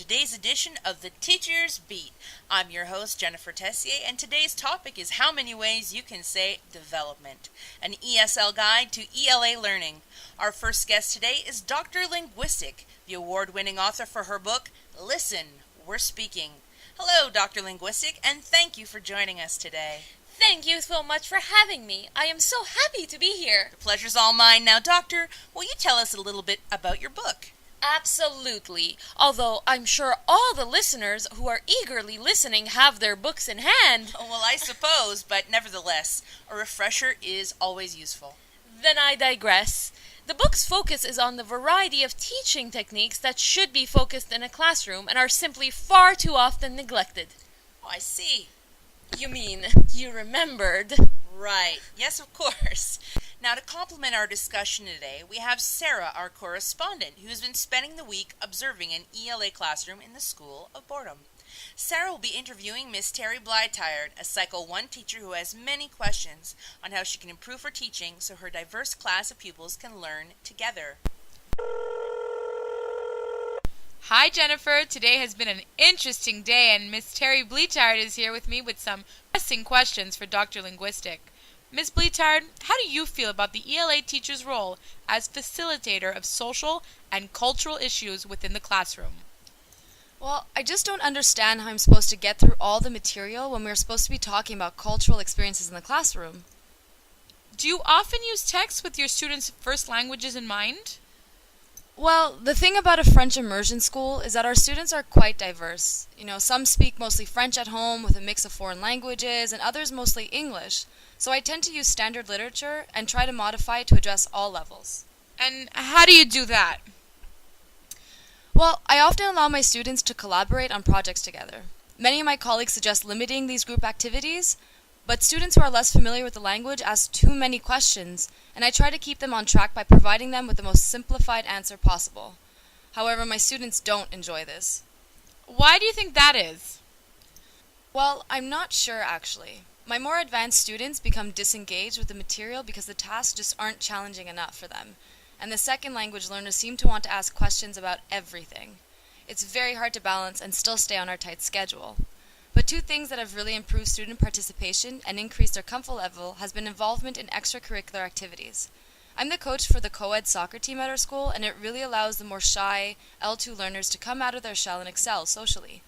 today's edition of The Teacher's Beat. I'm your host, Jennifer Tessier, and today's topic is how many ways you can say development, an ESL guide to ELA learning. Our first guest today is Dr. Linguistic, the award-winning author for her book, Listen, We're Speaking. Hello, Dr. Linguistic, and thank you for joining us today. Thank you so much for having me. I am so happy to be here. The pleasure's all mine. Now, Doctor, will you tell us a little bit about your book? Absolutely. Although I'm sure all the listeners who are eagerly listening have their books in hand. Well, I suppose, but nevertheless, a refresher is always useful. Then I digress. The book's focus is on the variety of teaching techniques that should be focused in a classroom and are simply far too often neglected. Oh, I see. You mean, you remembered? Right. Yes, of course. Now, to complement our discussion today, we have Sarah, our correspondent, who's been spending the week observing an ELA classroom in the School of Boredom. Sarah will be interviewing Miss Terry Blytard, a Cycle 1 teacher who has many questions on how she can improve her teaching so her diverse class of pupils can learn together. Hi Jennifer, today has been an interesting day and Miss Terry Blytard is here with me with some pressing questions for Dr. Linguistic. Ms. Blytard, how do you feel about the ELA teacher's role as facilitator of social and cultural issues within the classroom? Well, I just don't understand how I'm supposed to get through all the material when we're supposed to be talking about cultural experiences in the classroom. Do you often use text with your students' first languages in mind? Well, the thing about a French immersion school is that our students are quite diverse. Some speak mostly French at home with a mix of foreign languages, and others mostly English. So I tend to use standard literature and try to modify it to address all levels. And how do you do that? Well, I often allow my students to collaborate on projects together. Many of my colleagues suggest limiting these group activities, but students who are less familiar with the language ask too many questions, and I try to keep them on track by providing them with the most simplified answer possible. However, my students don't enjoy this. Why do you think that is? Well, I'm not sure actually. My more advanced students become disengaged with the material because the tasks just aren't challenging enough for them, and the second language learners seem to want to ask questions about everything. It's very hard to balance and still stay on our tight schedule. But two things that have really improved student participation and increased their comfort level has been involvement in extracurricular activities. I'm the coach for the co-ed soccer team at our school, and it really allows the more shy L2 learners to come out of their shell and excel socially.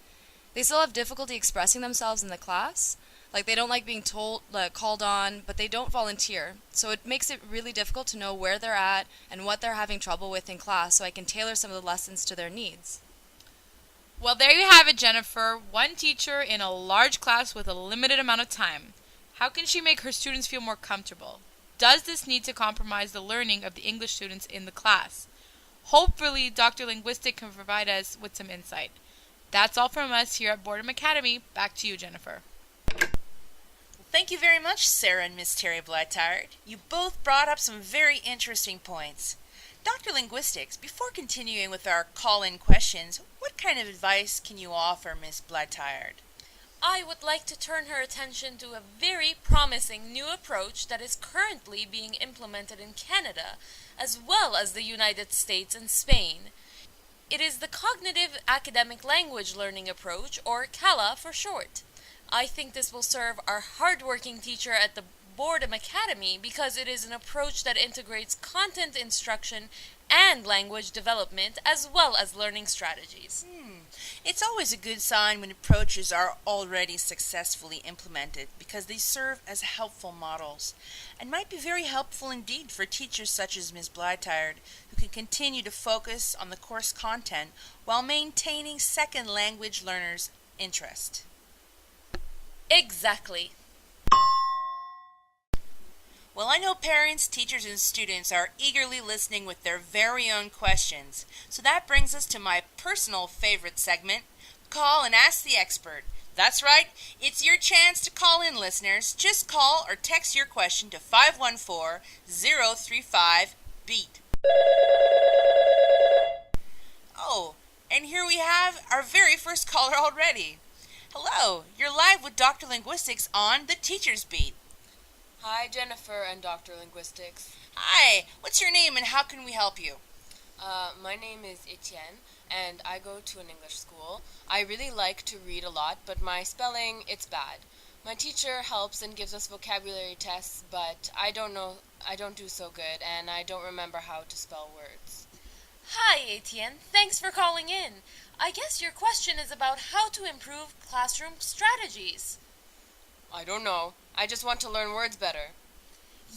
They still have difficulty expressing themselves in the class, like they don't like being called on, but they don't volunteer. So it makes it really difficult to know where they're at and what they're having trouble with in class so I can tailor some of the lessons to their needs. Well, there you have it, Jennifer. One teacher in a large class with a limited amount of time. How can she make her students feel more comfortable? Does this need to compromise the learning of the English students in the class? Hopefully, Dr. Linguistic can provide us with some insight. That's all from us here at Boredom Academy. Back to you, Jennifer. Thank you very much, Sarah and Miss Terry Blytard. You both brought up some very interesting points. Dr. Linguistics, before continuing with our call-in questions, what kind of advice can you offer Miss Blytard? I would like to turn her attention to a very promising new approach that is currently being implemented in Canada, as well as the United States and Spain. It is the Cognitive Academic Language Learning Approach, or CALA for short. I think this will serve our hardworking teacher at the Boredom Academy because it is an approach that integrates content instruction and language development as well as learning strategies. It's always a good sign when approaches are already successfully implemented because they serve as helpful models and might be very helpful indeed for teachers such as Ms. Blytard who can continue to focus on the course content while maintaining second language learners' interest. Exactly. Well, I know parents, teachers, and students are eagerly listening with their very own questions. So that brings us to my personal favorite segment, Call and Ask the Expert. That's right, it's your chance to call in, listeners. Just call or text your question to 514-035-BEAT. Oh, and here we have our very first caller already. Hello, you're live with Dr. Linguistics on The Teacher's Beat. Hi, Jennifer and Dr. Linguistics. Hi, what's your name and how can we help you? My name is Etienne, and I go to an English school. I really like to read a lot, but my spelling, it's bad. My teacher helps and gives us vocabulary tests, but I don't do so good, and I don't remember how to spell words. Hi, Etienne. Thanks for calling in. I guess your question is about how to improve classroom strategies. I don't know. I just want to learn words better.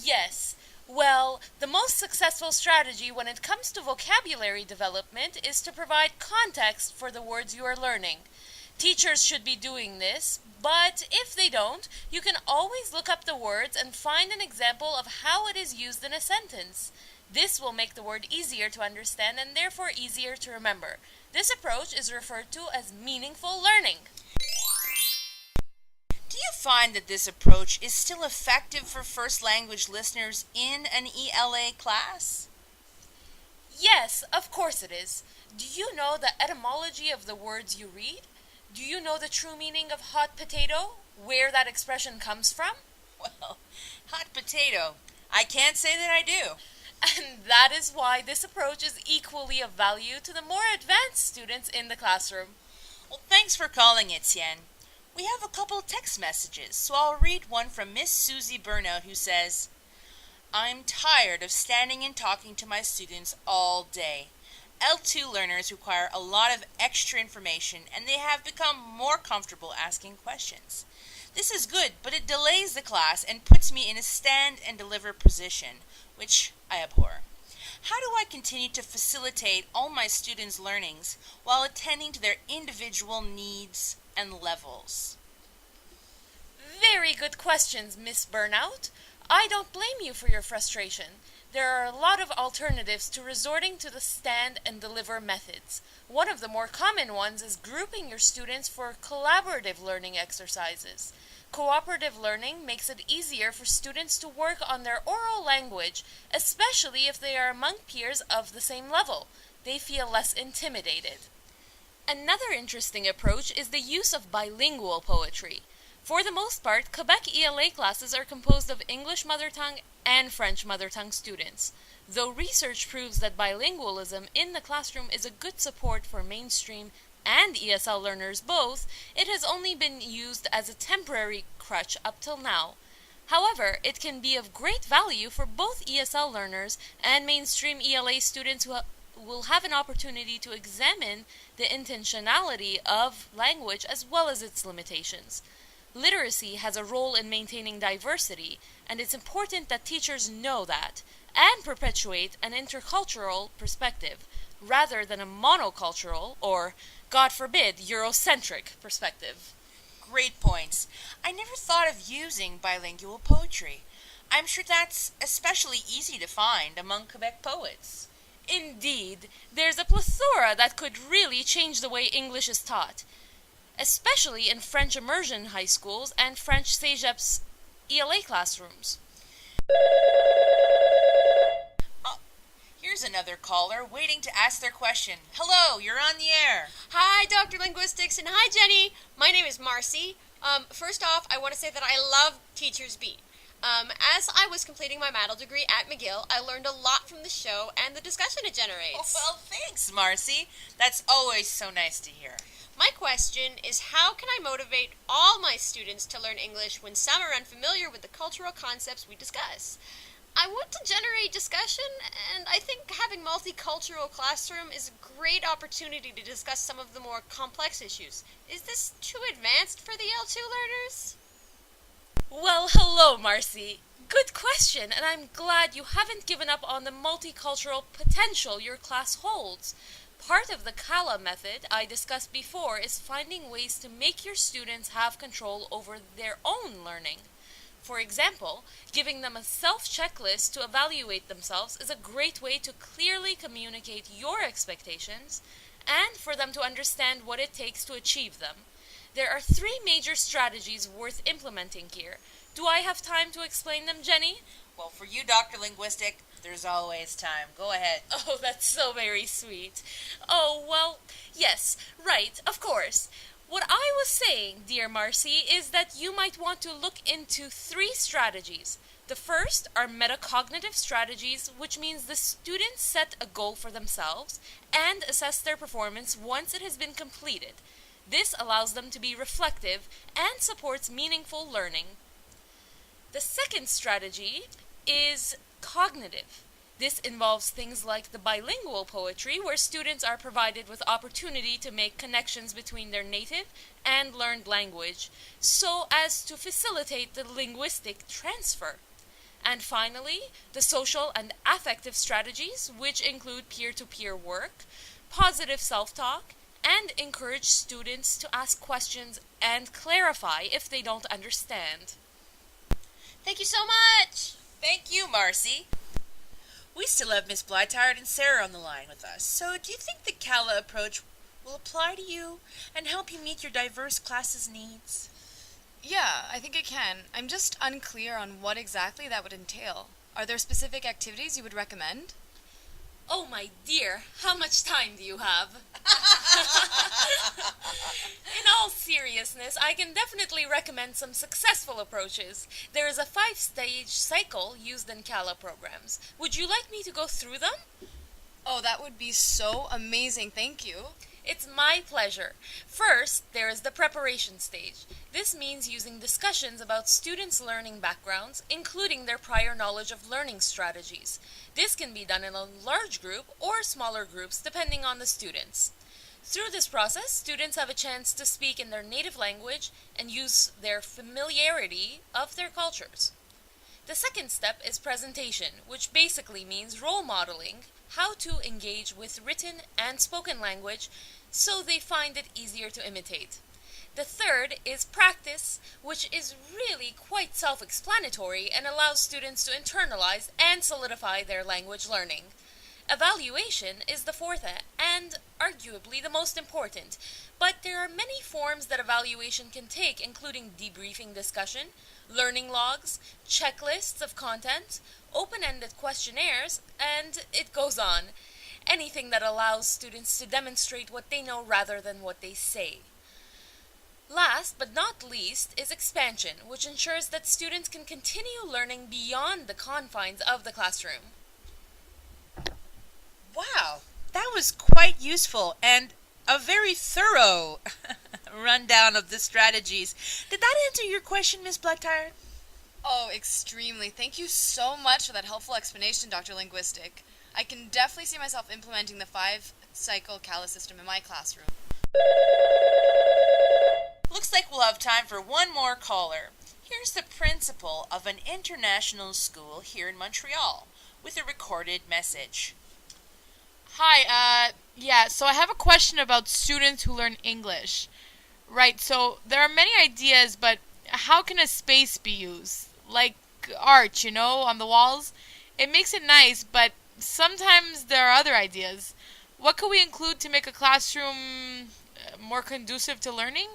Yes. Well, the most successful strategy when it comes to vocabulary development is to provide context for the words you are learning. Teachers should be doing this, but if they don't, you can always look up the words and find an example of how it is used in a sentence. This will make the word easier to understand and therefore easier to remember. This approach is referred to as meaningful learning. Do you find that this approach is still effective for first language listeners in an ELA class? Yes, of course it is. Do you know the etymology of the words you read? Do you know the true meaning of hot potato? Where that expression comes from? Well, hot potato. I can't say that I do. And that is why this approach is equally of value to the more advanced students in the classroom. Well, thanks for calling, Etienne. We have a couple text messages, so I'll read one from Miss Susie Burnout who says, I'm tired of standing and talking to my students all day. L2 learners require a lot of extra information and they have become more comfortable asking questions. This is good, but it delays the class and puts me in a stand and deliver position, which I abhor. How do I continue to facilitate all my students' learnings while attending to their individual needs and levels? Very good questions, Miss Burnout. I don't blame you for your frustration. There are a lot of alternatives to resorting to the stand and deliver methods. One of the more common ones is grouping your students for collaborative learning exercises. Cooperative learning makes it easier for students to work on their oral language, especially if they are among peers of the same level. They feel less intimidated. Another interesting approach is the use of bilingual poetry. For the most part, Quebec ELA classes are composed of English mother tongue and French mother tongue students. Though research proves that bilingualism in the classroom is a good support for mainstream and ESL learners both, it has only been used as a temporary crutch up till now. However, it can be of great value for both ESL learners and mainstream ELA students who will have an opportunity to examine the intentionality of language as well as its limitations. Literacy has a role in maintaining diversity, and it's important that teachers know that and perpetuate an intercultural perspective rather than a monocultural or, God forbid, Eurocentric perspective. Great points. I never thought of using bilingual poetry. I'm sure that's especially easy to find among Quebec poets. Indeed, there's a plethora that could really change the way English is taught, especially in French immersion high schools and French CEGEP's ELA classrooms. Oh, here's another caller waiting to ask their question. Hello, you're on the air. Hi, Dr. Linguistics, and hi, Jenny. My name is Marcy. First off, I want to say that I love Teachers Beat. As I was completing my Maddle degree at McGill, I learned a lot from the show and the discussion it generates. Oh, well, thanks, Marcy. That's always so nice to hear. My question is, how can I motivate all my students to learn English when some are unfamiliar with the cultural concepts we discuss? I want to generate discussion, and I think having multicultural classroom is a great opportunity to discuss some of the more complex issues. Is this too advanced for the L2 learners? Well, hello, Marcy. Good question, and I'm glad you haven't given up on the multicultural potential your class holds. Part of the CALA method I discussed before is finding ways to make your students have control over their own learning. For example, giving them a self-checklist to evaluate themselves is a great way to clearly communicate your expectations and for them to understand what it takes to achieve them. There are 3 major strategies worth implementing here. Do I have time to explain them, Jenny? Well, for you, Dr. Linguistic, there's always time. Go ahead. Oh, that's so very sweet. Oh, well, yes, right, of course. What I was saying, dear Marcy, is that you might want to look into 3 strategies. The first are metacognitive strategies, which means the students set a goal for themselves and assess their performance once it has been completed. This allows them to be reflective and supports meaningful learning. The second strategy is cognitive. This involves things like the bilingual poetry, where students are provided with opportunity to make connections between their native and learned language, so as to facilitate the linguistic transfer. And finally, the social and affective strategies, which include peer-to-peer work, positive self-talk, and encourage students to ask questions and clarify if they don't understand. Thank you so much! Thank you, Marcy. We still have Miss Blytard and Sarah on the line with us. So do you think the CALA approach will apply to you and help you meet your diverse class's needs? Yeah, I think it can. I'm just unclear on what exactly that would entail. Are there specific activities you would recommend? Oh my dear, how much time do you have? In all seriousness, I can definitely recommend some successful approaches. There is a 5-stage cycle used in CALA programs. Would you like me to go through them? Oh, that would be so amazing. Thank you. It's my pleasure. First, there is the preparation stage. This means using discussions about students' learning backgrounds, including their prior knowledge of learning strategies. This can be done in a large group or smaller groups, depending on the students. Through this process, students have a chance to speak in their native language and use their familiarity of their cultures. The second step is presentation, which basically means role modeling, how to engage with written and spoken language so they find it easier to imitate. The third is practice, which is really quite self-explanatory and allows students to internalize and solidify their language learning. Evaluation is the fourth and arguably the most important, but there are many forms that evaluation can take, including debriefing discussion, learning logs, checklists of content, open-ended questionnaires, and it goes on. Anything that allows students to demonstrate what they know rather than what they say. Last but not least is expansion, which ensures that students can continue learning beyond the confines of the classroom. Wow, that was quite useful and a very thorough rundown of the strategies. Did that answer your question, Miss Blytard? Oh, extremely. Thank you so much for that helpful explanation, Dr. Linguistic. I can definitely see myself implementing the 5-cycle CALA system in my classroom. Looks like we'll have time for one more caller. Here's the principal of an international school here in Montreal with a recorded message. Hi, so I have a question about students who learn English. Right, so there are many ideas, but how can a space be used? Like art, on the walls? It makes it nice, but sometimes there are other ideas. What could we include to make a classroom more conducive to learning?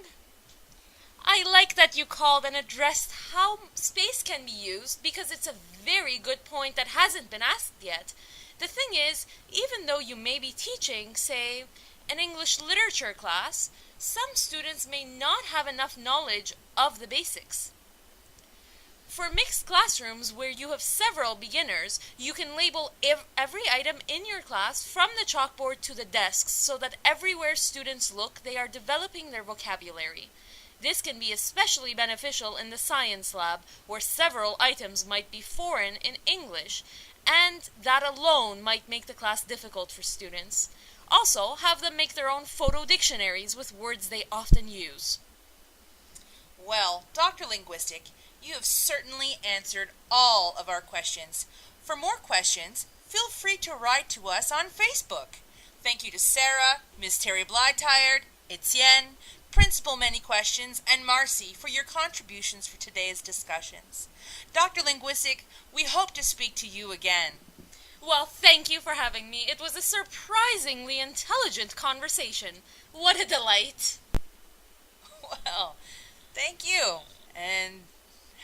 I like that you called and addressed how space can be used because it's a very good point that hasn't been asked yet. The thing is, even though you may be teaching, say, an English literature class, some students may not have enough knowledge of the basics. For mixed classrooms where you have several beginners, you can label every item in your class from the chalkboard to the desks so that everywhere students look, they are developing their vocabulary. This can be especially beneficial in the science lab, where several items might be foreign in English, and that alone might make the class difficult for students. Also, have them make their own photo dictionaries with words they often use. Well, Dr. Linguistic, you have certainly answered all of our questions. For more questions, feel free to write to us on Facebook. Thank you to Sarah, Miss Terry Blytard, Etienne, Principal Many Questions, and Marcy for your contributions for today's discussions. Dr. Linguistic, we hope to speak to you again. Well, thank you for having me. It was a surprisingly intelligent conversation. What a delight. Well, thank you, and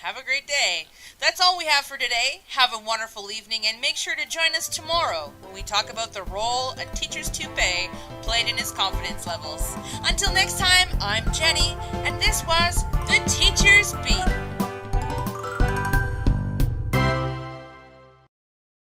have a great day. That's all we have for today. Have a wonderful evening, and make sure to join us tomorrow when we talk about the role a teacher's toupee played in his confidence levels. Until next time, I'm Jenny, and this was The Teacher